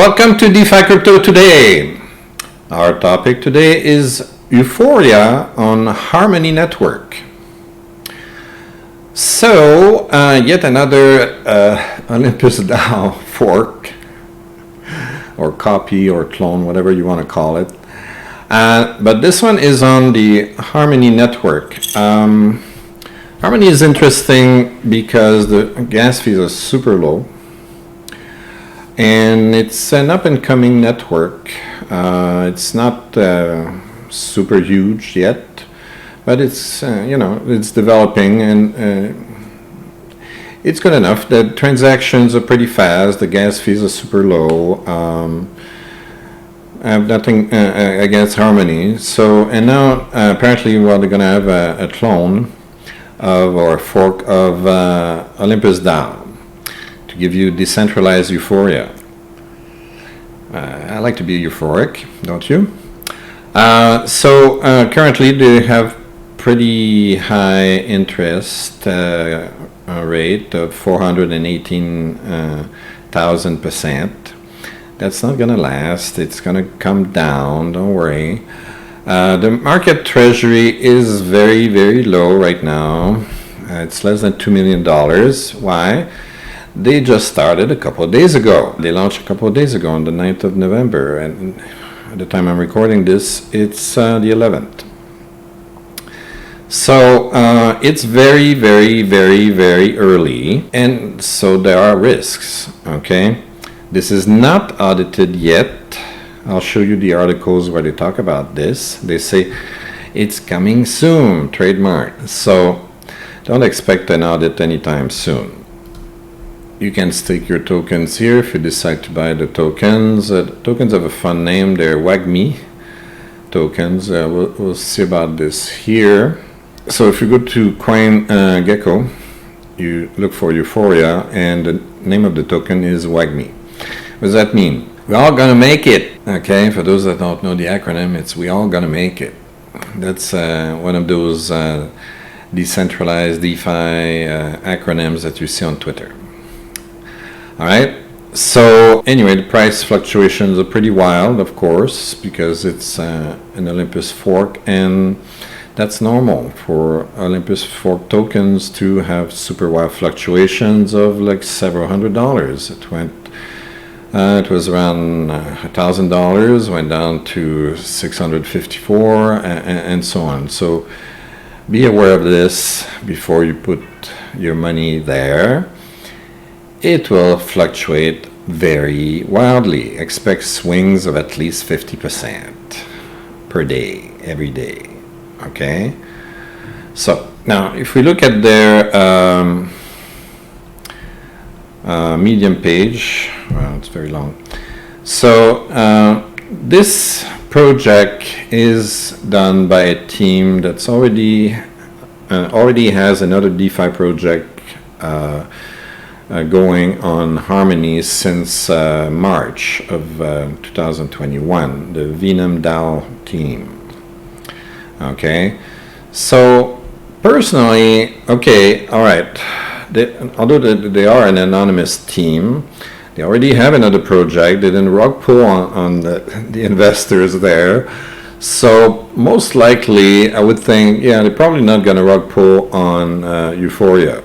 Welcome to DeFi Crypto Today. Our topic today is Euphoria on Harmony Network. So, yet another OlympusDAO fork, or copy, or clone, whatever you want to call it. But this one is on the Harmony Network. Harmony is interesting because the gas fees are super low. And it's an up-and-coming network. It's not super huge yet, but it's it's developing and it's good enough. The transactions are pretty fast. The gas fees are super low. I have nothing against Harmony. So and now apparently, they're going to have a clone of or a fork of OlympusDAO. To give you decentralized euphoria. I like to be euphoric, don't you? So currently they have pretty high interest rate of 418,000%. That's not going to last. It's going to come down, don't worry. The market Treasury is very, very low right now. It's less than $2 million. Why? They just started a couple of days ago. They launched a couple of days ago on the 9th of November. And at the time I'm recording this, it's the 11th. So it's very, very, very, very early. And so there are risks, okay? This is not audited yet. I'll show you the articles where they talk about this. They say it's coming soon, trademark. So don't expect an audit anytime soon. You can stake your tokens here if you decide to buy the tokens. Tokens have a fun name. They're WAGMI tokens. We'll see about this here. So if you go to CoinGecko, you look for Euphoria, and the name of the token is WAGMI. What does that mean? We're all gonna make it. Okay, for those that don't know the acronym, it's we all gonna make it. That's one of those decentralized DeFi acronyms that you see on Twitter. All right, so anyway, the price fluctuations are pretty wild, of course, because it's an Olympus fork, and that's normal for Olympus fork tokens to have super wild fluctuations of like several $100s. It was around $1,000, went down to $654, and so on. So be aware of this before you put your money there. It will fluctuate very wildly. Expect swings of at least 50% per day, every day. Okay? So, now, if we look at their Medium page, well, it's very long. So, this project is done by a team that's already has another DeFi project going on Harmony since March of 2021, the VenomDAO team. Okay, so personally, okay, all right, although they are an anonymous team, they already have another project. They didn't rug pull on the investors there. So most likely, I would think, yeah, they're probably not going to rug pull on Euphoria.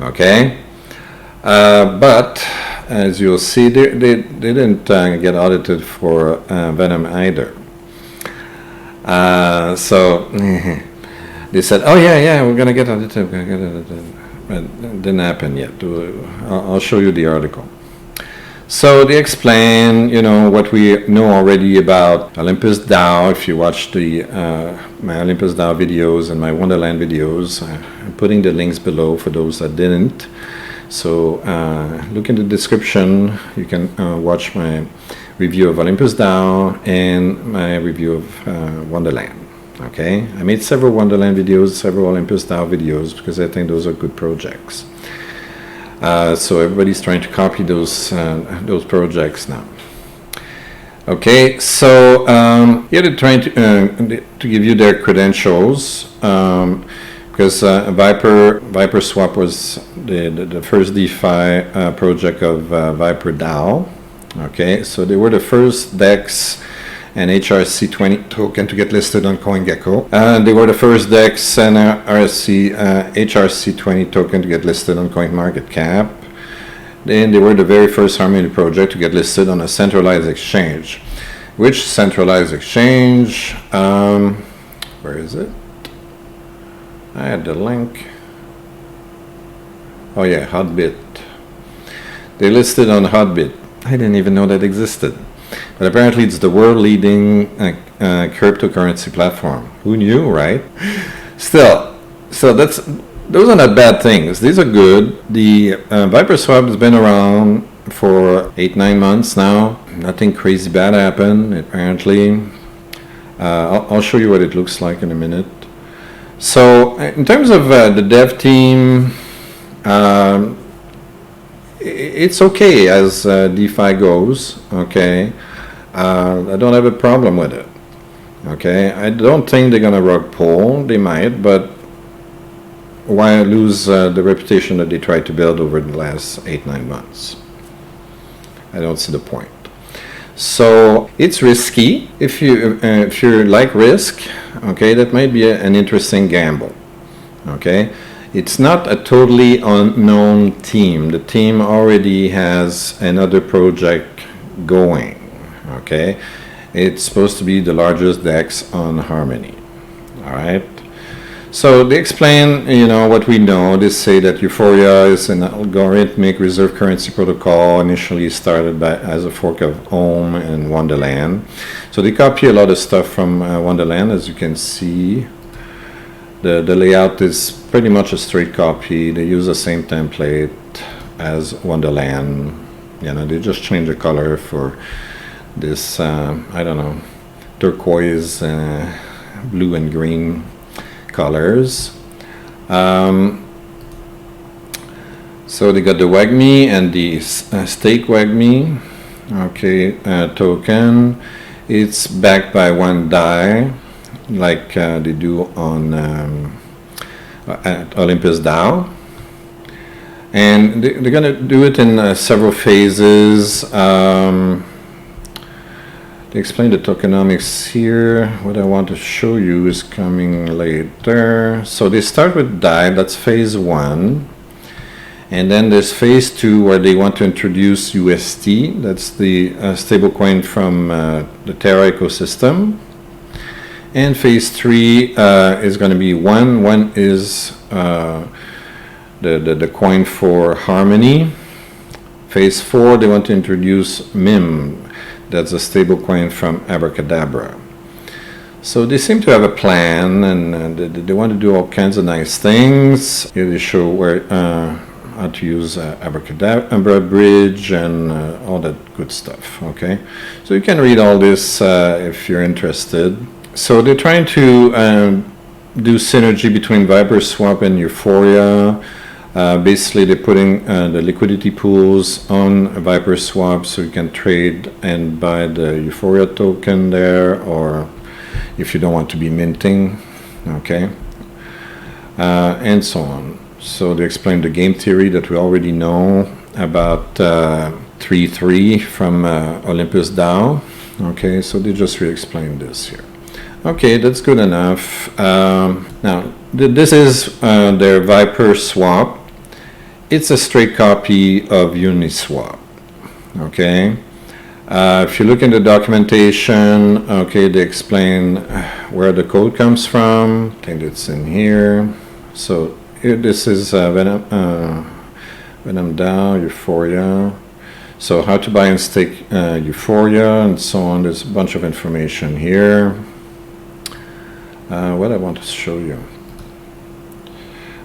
Okay? But as you'll see, they didn't get audited for Venom either. So they said, "Oh yeah, we're gonna get audited. But it didn't happen yet." I'll show you the article. So they explain, what we know already about OlympusDAO. If you watch my OlympusDAO videos and my Wonderland videos, I'm putting the links below for those that didn't. So look in the description. You can watch my review of OlympusDAO and my review of Wonderland. Okay, I made several Wonderland videos, several OlympusDAO videos because I think those are good projects. So everybody's trying to copy those projects now. Okay, so here they're trying to give you their credentials. Because ViperSwap was the first DeFi project of ViperDAO, Okay, so they were the first DEX and HRC20 token to get listed on CoinGecko. They were the first DEX and HRC20 token to get listed on CoinMarketCap. Then they were the very first Harmony project to get listed on a centralized exchange. Which centralized exchange? Where is it? I had the link. Oh yeah, Hotbit. They listed on Hotbit. I didn't even know that existed. But apparently it's the world leading cryptocurrency platform. Who knew, right? Still, so those are not bad things. These are good. The ViperSwap has been around for 8-9 months now. Nothing crazy bad happened, apparently. I'll show you what it looks like in a minute. So in terms of the dev team, it's okay as DeFi goes, okay. I don't have a problem with it, okay. I don't think they're gonna rug pull. They might, but why lose the reputation that they tried to build over the last 8-9 months? I don't see the point. So it's risky. If you like risk, okay, that might be an interesting gamble, okay. It's not a totally unknown team. The team already has another project going, okay. It's supposed to be the largest DEX on Harmony, all right. So they explain, what we know. They say that Euphoria is an algorithmic reserve currency protocol initially started as a fork of OM and Wonderland. So they copy a lot of stuff from Wonderland, as you can see. The layout is pretty much a straight copy. They use the same template as Wonderland. They just change the color for this, I don't know, turquoise, blue and green colors. So they got the WAGMI and the stake WAGMI, okay, token. It's backed by one DAI, like they do on at OlympusDAO, and they're gonna do it in several phases. They explain the tokenomics here. What I want to show you is coming later. So they start with DAI, that's phase 1. And then there's phase 2 where they want to introduce UST. That's the stablecoin from the Terra ecosystem. And phase 3 is going to be one is the coin for Harmony. Phase 4, they want to introduce MIM. That's a stable coin from Abracadabra. So they seem to have a plan, and they want to do all kinds of nice things. Here they show where how to use Abracadabra bridge and all that good stuff. Okay, so you can read all this if you're interested. So they're trying to do synergy between ViperSwap and Euphoria. Basically, they're putting the liquidity pools on ViperSwap so you can trade and buy the Euphoria token there, or if you don't want to be minting, okay, and so on. So they explain the game theory that we already know about 3.3 from OlympusDAO. Okay, so they just re-explained this here. Okay, that's good enough. Now, this is their ViperSwap. It's a straight copy of Uniswap. Okay. If you look in the documentation, okay, they explain where the code comes from. I think it's in here. So here, this is VenomDAO, Euphoria. So how to buy and stake Euphoria and so on. There's a bunch of information here. What I want to show you.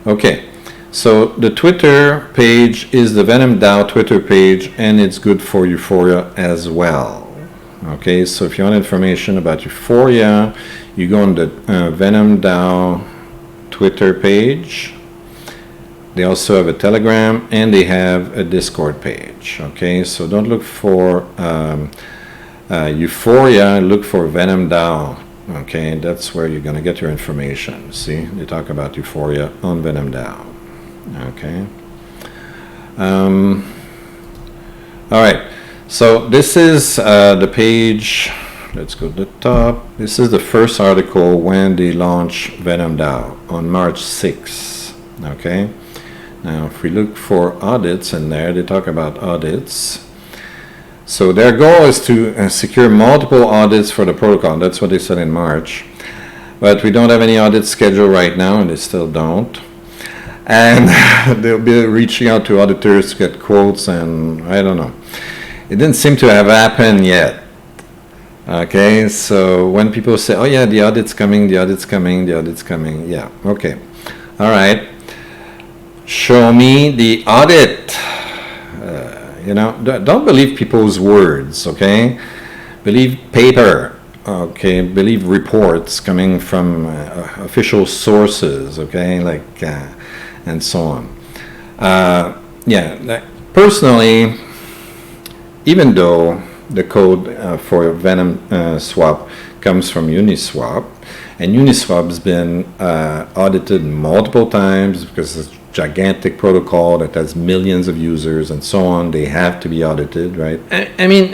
Okay, so the Twitter page is the VenomDAO Twitter page, and it's good for Euphoria as well. Okay, so if you want information about Euphoria, you go on the VenomDAO Twitter page. They also have a Telegram, and they have a Discord page. Okay, so don't look for Euphoria, look for VenomDAO. Okay, that's where you're going to get your information. See, they talk about Euphoria on VenomDAO. Okay. All right. So this is the page. Let's go to the top. This is the first article when they launched VenomDAO on March 6th. Okay. Now, if we look for audits in there, they talk about audits. So their goal is to secure multiple audits for the protocol. That's what they said in March. But we don't have any audits scheduled right now, and they still don't. And they'll be reaching out to auditors to get quotes, and I don't know. It didn't seem to have happened yet. Okay, so when people say, oh yeah, the audit's coming, the audit's coming, the audit's coming, yeah, okay. All right, show me the audit. You know, don't believe people's words, okay? Believe paper, okay? Believe reports coming from official sources, okay? Like, and so on. Yeah, personally, even though the code for VenomSwap comes from Uniswap, and Uniswap has been audited multiple times because it's a gigantic protocol that has millions of users and so on. They have to be audited, right? I mean,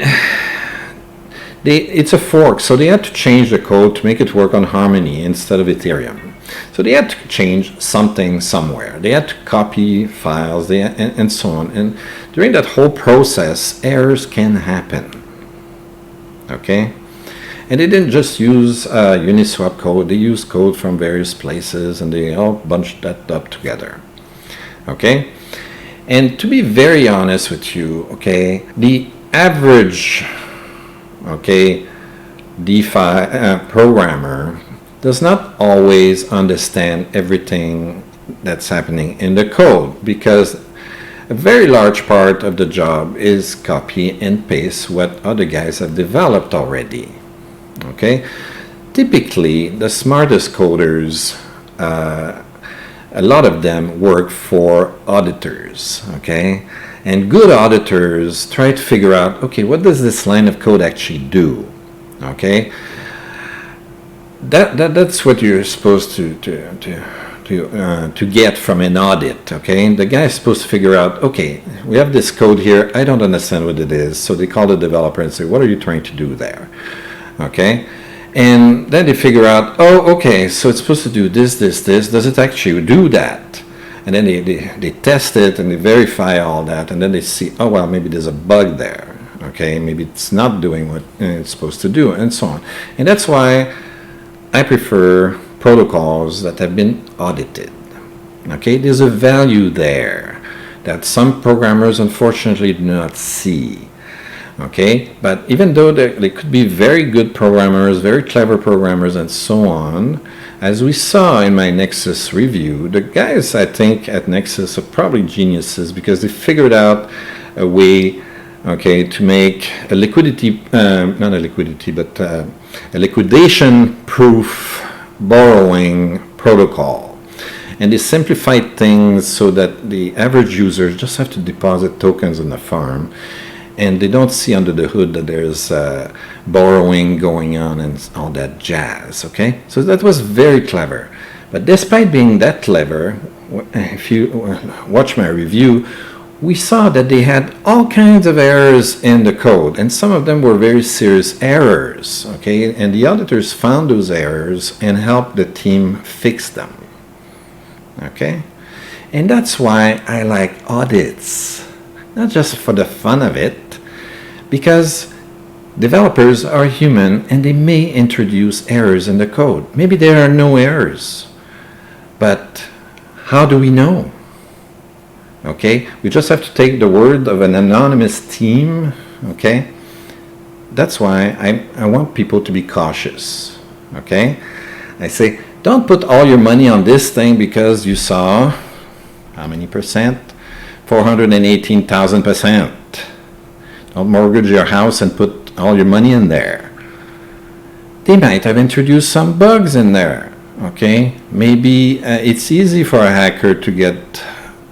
it's a fork, so they had to change the code to make it work on Harmony instead of Ethereum. So they had to change something somewhere. They had to copy files, and so on. And during that whole process, errors can happen. Okay, and they didn't just use Uniswap code. They used code from various places, and they all bunched that up together. Okay, and to be very honest with you, okay, the average, okay, DeFi programmer does not always understand everything that's happening in the code, because a very large part of the job is copy and paste what other guys have developed already. Okay, typically the smartest coders, a lot of them work for auditors. Okay, and good auditors try to figure out, okay, what does this line of code actually do? Okay, that's what you're supposed to get from an audit. Okay, the guy is supposed to figure out, okay, we have this code here, I don't understand what it is, so they call the developer and say, what are you trying to do there? Okay, and then they figure out, oh, okay, so it's supposed to do this, does it actually do that? And then they test it and they verify all that, and then they see, oh well, maybe there's a bug there. Okay, maybe it's not doing what it's supposed to do, and so on. And that's why I prefer protocols that have been audited. Okay, there's a value there that some programmers unfortunately do not see. Okay, but even though they could be very good programmers, very clever programmers, and so on, as we saw in my Nexus review, the guys I think at Nexus are probably geniuses because they figured out a way, okay, to make a liquidity, not a liquidity, but a liquidation-proof borrowing protocol. And they simplified things so that the average users just have to deposit tokens on the farm, and they don't see under the hood that there's borrowing going on and all that jazz. Okay, so that was very clever. But despite being that clever, if you watch my review, we saw that they had all kinds of errors in the code, and some of them were very serious errors, okay? And the auditors found those errors and helped the team fix them, okay? And that's why I like audits, not just for the fun of it, because developers are human and they may introduce errors in the code. Maybe there are no errors, but how do we know? Okay, we just have to take the word of an anonymous team. Okay, that's why I want people to be cautious. Okay, I say, don't put all your money on this thing because you saw how many percent? 418,000%. Don't mortgage your house and put all your money in there. They might have introduced some bugs in there. Okay, maybe it's easy for a hacker to get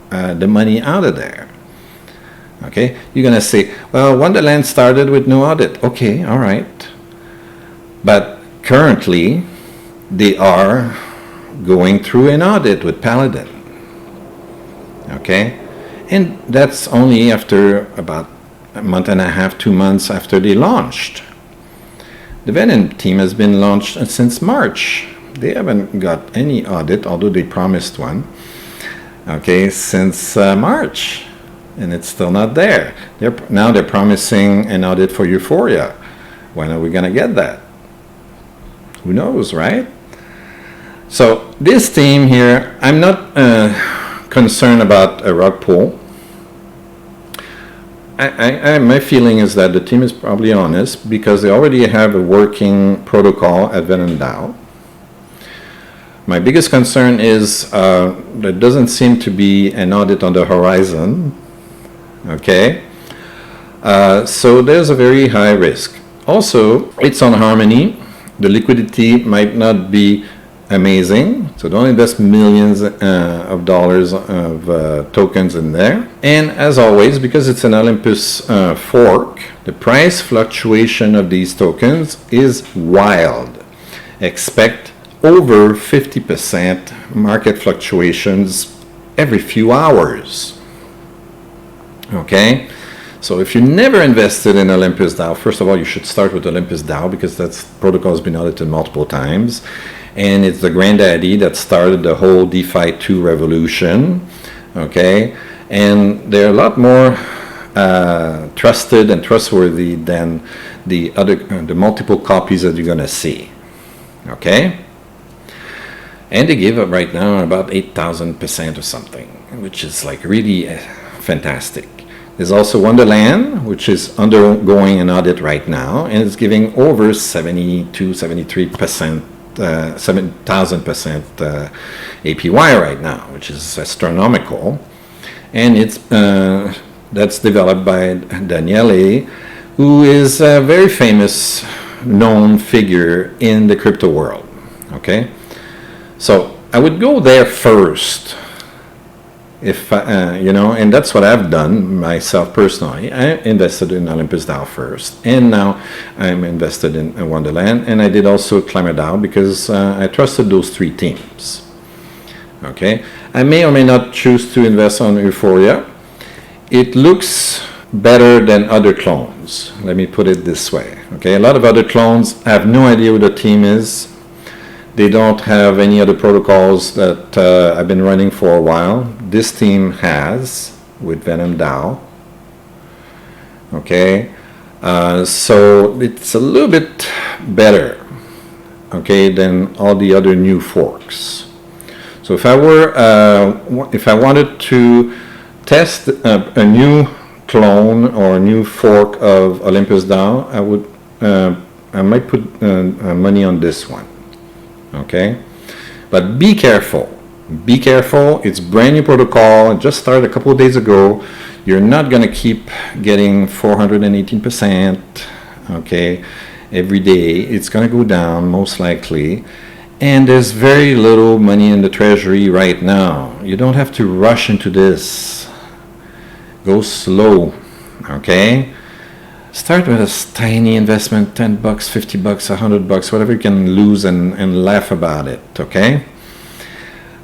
the money out of there. Okay, you're gonna say, well, Wonderland started with no audit. Okay, all right, but currently they are going through an audit with Paladin. Okay, and that's only after about a month and a half, 2 months after they launched. The Venom team has been launched since March. They haven't got any audit, although they promised one, okay, since March, and it's still not there. Now they're promising an audit for Euphoria. When are we going to get that? Who knows, right? So this team here, I'm not concerned about a rug pull. My feeling is that the team is probably honest because they already have a working protocol at VenomDAO. My biggest concern is there doesn't seem to be an audit on the horizon. Okay, so there's a very high risk. Also, it's on Harmony. The liquidity might not be amazing, so don't invest millions of dollars of tokens in there. And as always, because it's an Olympus fork, the price fluctuation of these tokens is wild. Expect over 50% market fluctuations every few hours. Okay, so if you never invested in OlympusDAO, first of all, you should start with OlympusDAO because that protocol has been audited multiple times. And it's the granddaddy that started the whole DeFi 2 revolution, okay? And they're a lot more trusted and trustworthy than the multiple copies that you're gonna see, okay? And they give up right now about 8,000% or something, which is like really fantastic. There's also Wonderland, which is undergoing an audit right now, and it's giving over 72, 73%. 7,000% APY right now, which is astronomical, and it's that's developed by Daniele, who is a very famous known figure in the crypto world. Okay, so I would go there first, if you know, and that's what I've done myself personally. I invested in OlympusDAO first, and now I'm invested in Wonderland, and I did also ClimberDAO because I trusted those three teams. Okay, I may or may not choose to invest on Euphoria. It looks better than other clones. Let me put it this way. Okay, a lot of other clones have no idea who the team is. They don't have any other protocols that I've been running for a while. This team has with VenomDAO. Okay, so it's a little bit better, okay, than all the other new forks. So if I wanted to test a new clone or a new fork of OlympusDAO, I might put money on this one. Okay, but be careful. Be careful. It's brand new protocol. It just started a couple of days ago. You're not going to keep getting 418%. Okay, every day. It's going to go down most likely. And there's very little money in the Treasury right now. You don't have to rush into this. Go slow. Okay. Start with a tiny investment, 10 bucks, 50 bucks, 100 bucks, whatever you can lose and laugh about it, okay?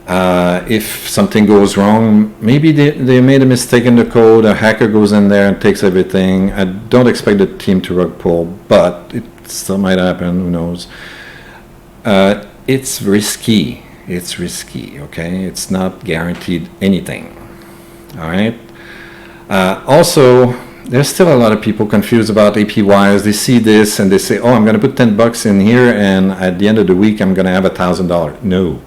If something goes wrong, maybe they made a mistake in the code, a hacker goes in there and takes everything. I don't expect the team to rug pull, but it still might happen, who knows. It's risky, okay? It's not guaranteed anything, all right? Also, there's still a lot of people confused about APYs. They see this and they say, oh, I'm going to put 10 bucks in here and at the end of the week I'm going to have $1,000. No.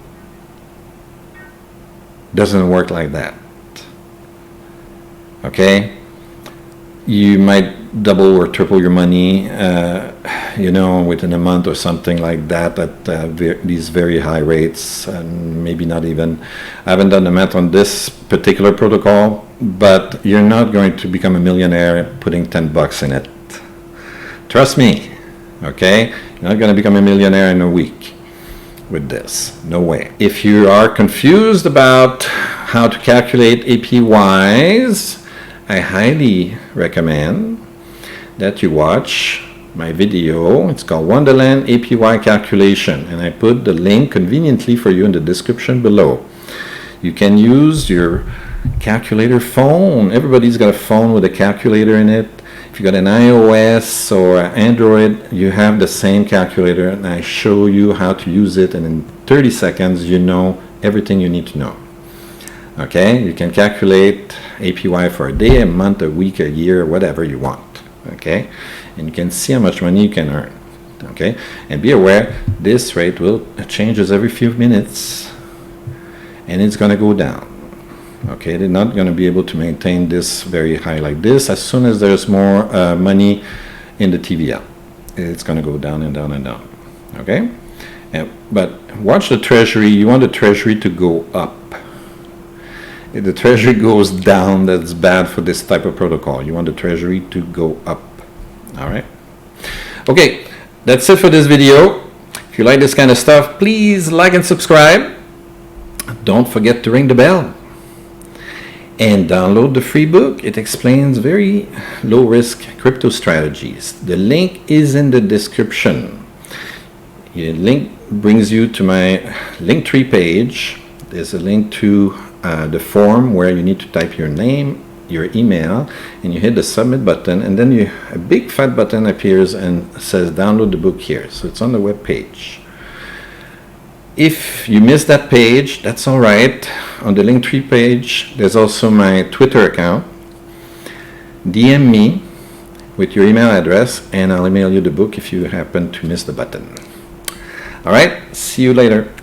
Doesn't work like that. Okay? You might double or triple your money, you know, within a month or something like that at these very high rates, and maybe not even. I haven't done the math on this particular protocol, but you're not going to become a millionaire putting 10 bucks in it. Trust me, okay? You're not going to become a millionaire in a week with this. No way. If you are confused about how to calculate APYs, I highly recommend that you watch my video. It's called Wonderland APY calculation, and I put the link conveniently for you in the description below. You can use your calculator phone. Everybody's got a phone with a calculator in it, If you got an iOS or Android, you have the same calculator, and I show you how to use it, and in 30 seconds you know everything you need to know. Okay, you can calculate APY for a day, a month, a week, a year, whatever you want. Okay, and you can see how much money you can earn. Okay, and be aware this rate will changes every few minutes, and it's going to go down. Okay, they're not going to be able to maintain this very high like this. As soon as there's more money in the TVL, it's going to go down and down and down. Okay, but watch the Treasury. You want the Treasury to go up. If the Treasury goes down, that's bad for this type of protocol. You want the Treasury to go up. All right. Okay, that's it for this video. If you like this kind of stuff, please like and subscribe. Don't forget to ring the bell. And download the free book. It explains very low-risk crypto strategies. The link is in the description. The link brings you to my Linktree page. There's a link to the form where you need to type your name, your email, and you hit the submit button, and then a big fat button appears and says download the book here. So it's on the web page. If you miss that page, that's all right. On the Linktree page, there's also my Twitter account. DM me with your email address, and I'll email you the book if you happen to miss the button. All right, see you later.